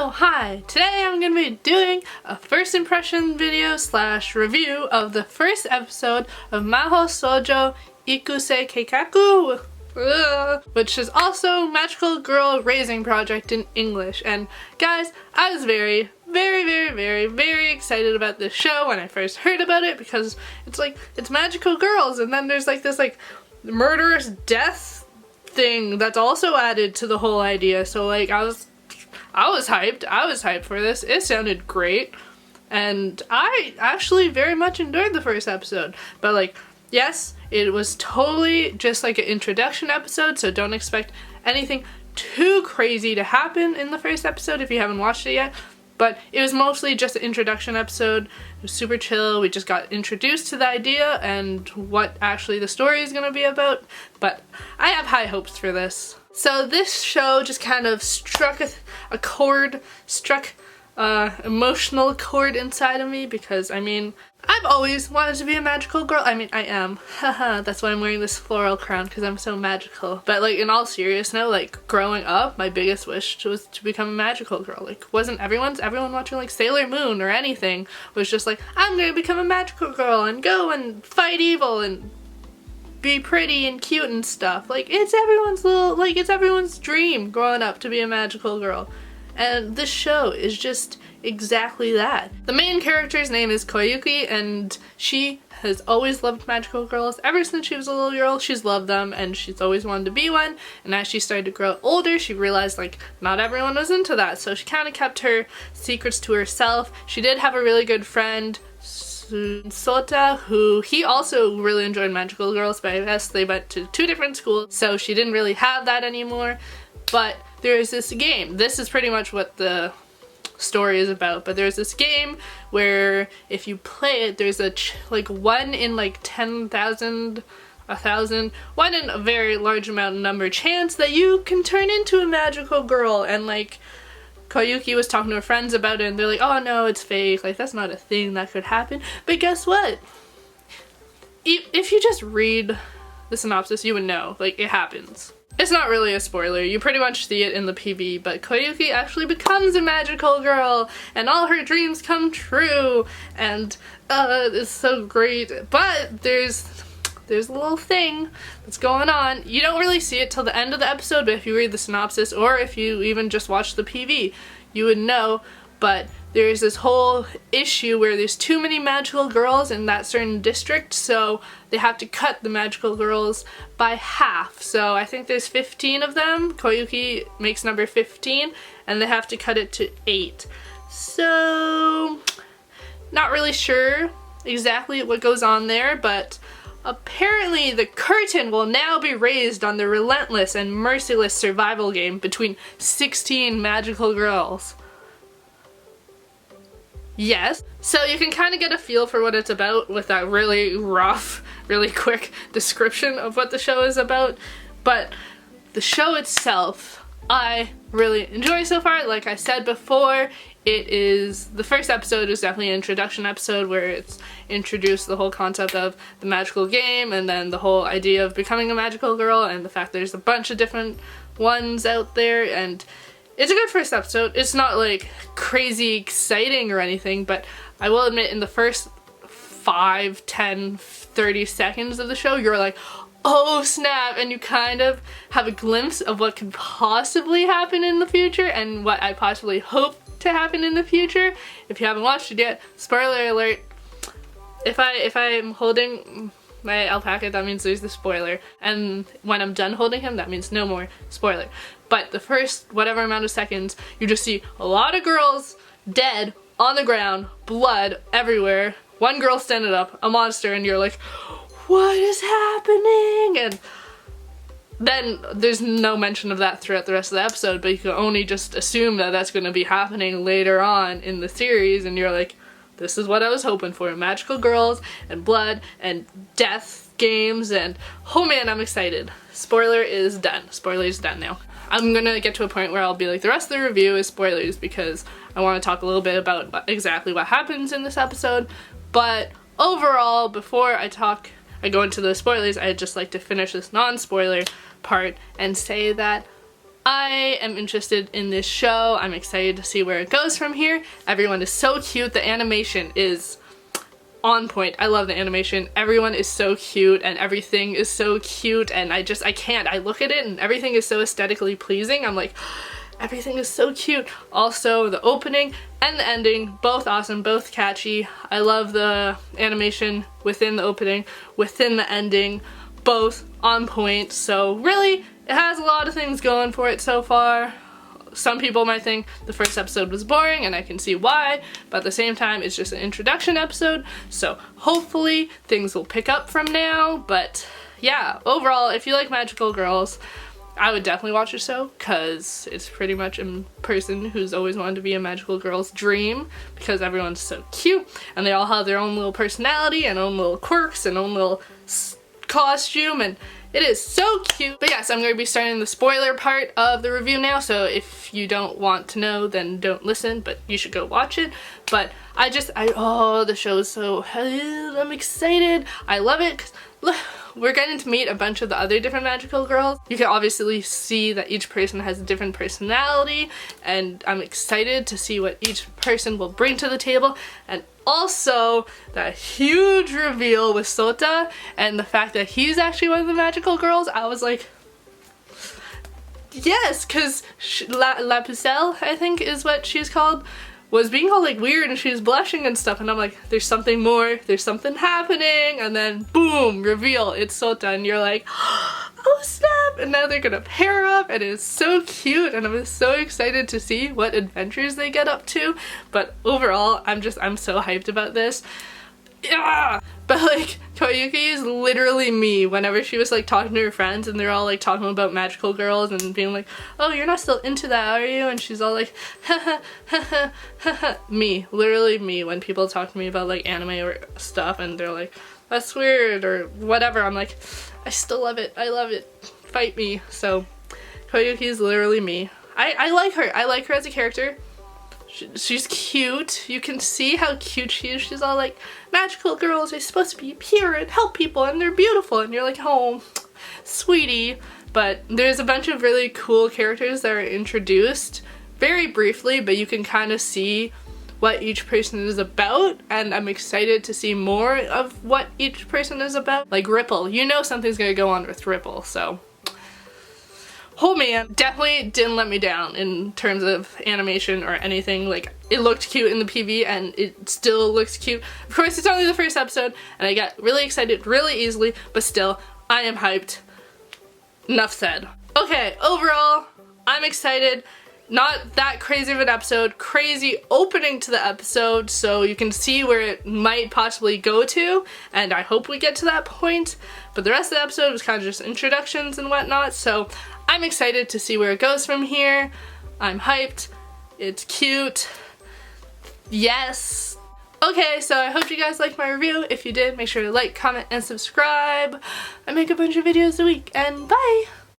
So hi, today I'm going to be doing a first impression video slash review of the first episode of Maho Shoujo Ikusei Keikaku, which is also Magical Girl Raising Project in English. And guys, I was very excited about this show when I first heard about it because it's magical girls, and then there's this murderous death thing that's also added to the whole idea. So I was hyped for this. It sounded great, and I actually very much enjoyed the first episode. But yes, it was totally just an introduction episode, so don't expect anything too crazy to happen in the first episode if you haven't watched it yet. But it was mostly just an introduction episode. It was super chill. We just got introduced to the idea and what actually the story is going to be about. But I have high hopes for this. So this show just kind of struck emotional chord inside of me because, I've always wanted to be a magical girl. I am. Haha, that's why I'm wearing this floral crown, because I'm so magical. But in all seriousness, growing up, my biggest wish was to become a magical girl. Wasn't everyone watching Sailor Moon or anything was just I'm gonna become a magical girl and go and fight evil and be pretty and cute and stuff. It's everyone's dream growing up to be a magical girl. And this show is just exactly that. The main character's name is Koyuki, and she has always loved magical girls. Ever since she was a little girl, she's loved them, and she's always wanted to be one. And as she started to grow older, she realized not everyone was into that, so she kind of kept her secrets to herself. She did have a really good friend, Sota, who he also really enjoyed magical girls, but I guess they went to two different schools, so she didn't really have that anymore. But there's this game. This is pretty much what the story is about, but there's this game where if you play it, there's a 1 in 10,000, 1,000, 1 in a very large number chance that you can turn into a magical girl. And Koyuki was talking to her friends about it, and they're oh no, it's fake, that's not a thing that could happen. But guess what? If you just read the synopsis, you would know, it happens. It's not really a spoiler, you pretty much see it in the PV, but Koyuki actually becomes a magical girl, and all her dreams come true, and it's so great. But there's a little thing that's going on. You don't really see it till the end of the episode, but if you read the synopsis, or if you even just watch the PV, you would know. But there's this whole issue where there's too many magical girls in that certain district, so they have to cut the magical girls by half. So I think there's 15 of them. Koyuki makes number 15, and they have to cut it to 8. So not really sure exactly what goes on there, but apparently the curtain will now be raised on the relentless and merciless survival game between 16 magical girls. Yes. So you can kind of get a feel for what it's about with that really rough, really quick description of what the show is about. But the show itself, I really enjoy so far. Like I said before, the first episode is definitely an introduction episode where it's introduced the whole concept of the magical game, and then the whole idea of becoming a magical girl, and the fact there's a bunch of different ones out there, and it's a good first episode. It's not crazy exciting or anything, but I will admit in the first 5, 10, 30 seconds of the show, you're oh snap, and you kind of have a glimpse of what could possibly happen in the future and what I possibly hope to happen in the future. If you haven't watched it yet, spoiler alert. If I'm holding my alpaca, that means there's the spoiler, and when I'm done holding him, that means no more spoiler. But the first whatever amount of seconds, you just see a lot of girls dead on the ground, blood everywhere, one girl standing up, a monster, and you're what is happening? And then there's no mention of that throughout the rest of the episode, but you can only just assume that that's going to be happening later on in the series, and you're this is what I was hoping for. Magical girls and blood and death games, and oh man, I'm excited. Spoiler is done. Spoiler is done now. I'm gonna get to a point where I'll be the rest of the review is spoilers, because I want to talk a little bit about exactly what happens in this episode. But overall, before I go into the spoilers, I'd just like to finish this non-spoiler part and say that I am interested in this show. I'm excited to see where it goes from here. Everyone is so cute. The animation is on point. I love the animation. Everyone is so cute and everything is so cute, and I can't. I look at it and everything is so aesthetically pleasing. I'm like, everything is so cute. Also, the opening and the ending, both awesome, both catchy. I love the animation within the opening, within the ending, both on point. So really, it has a lot of things going for it so far. Some people might think the first episode was boring, and I can see why, but at the same time, it's just an introduction episode, so hopefully things will pick up from now. But yeah, overall, if you like magical girls, I would definitely watch the show, because it's pretty much a person who's always wanted to be a magical girl's dream, because everyone's so cute, and they all have their own little personality and own little quirks and own little costume, and it is so cute. But yes, I'm going to be starting the spoiler part of the review now, so if you don't want to know, then don't listen, but you should go watch it. But oh, the show is so, I'm excited. I love it, 'cause look, we're getting to meet a bunch of the other different magical girls. You can obviously see that each person has a different personality, and I'm excited to see what each person will bring to the table. And also, that huge reveal with Sota and the fact that he's actually one of the magical girls, I was like, yes, because La Pucelle, I think is what she's called, was being all like weird and she was blushing and stuff, and I'm like, there's something more, there's something happening, and then boom, reveal, it's Sota, and you're like, oh snap, and now they're gonna pair up, and it's so cute, and I'm so excited to see what adventures they get up to. But overall, I'm so hyped about this. Yeah! But like, Koyuki is literally me whenever she was like talking to her friends and they're all like talking about magical girls and being like, oh, you're not still into that, are you? And she's all like, haha, haha, haha. Me, literally me, when people talk to me about like anime or stuff and they're like, that's weird or whatever, I'm like, I still love it, I love it, fight me. So Koyuki is literally me. I like her. I like her as a character. She's cute. You can see how cute she is. She's all like, magical girls are supposed to be pure and help people and they're beautiful, and you're like, oh, sweetie. But there's a bunch of really cool characters that are introduced very briefly, but you can kind of see what each person is about, and I'm excited to see more of what each person is about. Like Ripple, you know something's gonna go on with Ripple, so oh man, definitely didn't let me down in terms of animation or anything. Like, it looked cute in the PV and it still looks cute. Of course, it's only the first episode and I got really excited really easily, but still, I am hyped. Enough said. Okay, overall, I'm excited. Not that crazy of an episode, crazy opening to the episode, so you can see where it might possibly go to, and I hope we get to that point. But the rest of the episode was kind of just introductions and whatnot, so I'm excited to see where it goes from here. I'm hyped. It's cute. Yes. Okay, so I hope you guys liked my review. If you did, make sure to like, comment, and subscribe. I make a bunch of videos a week, and bye!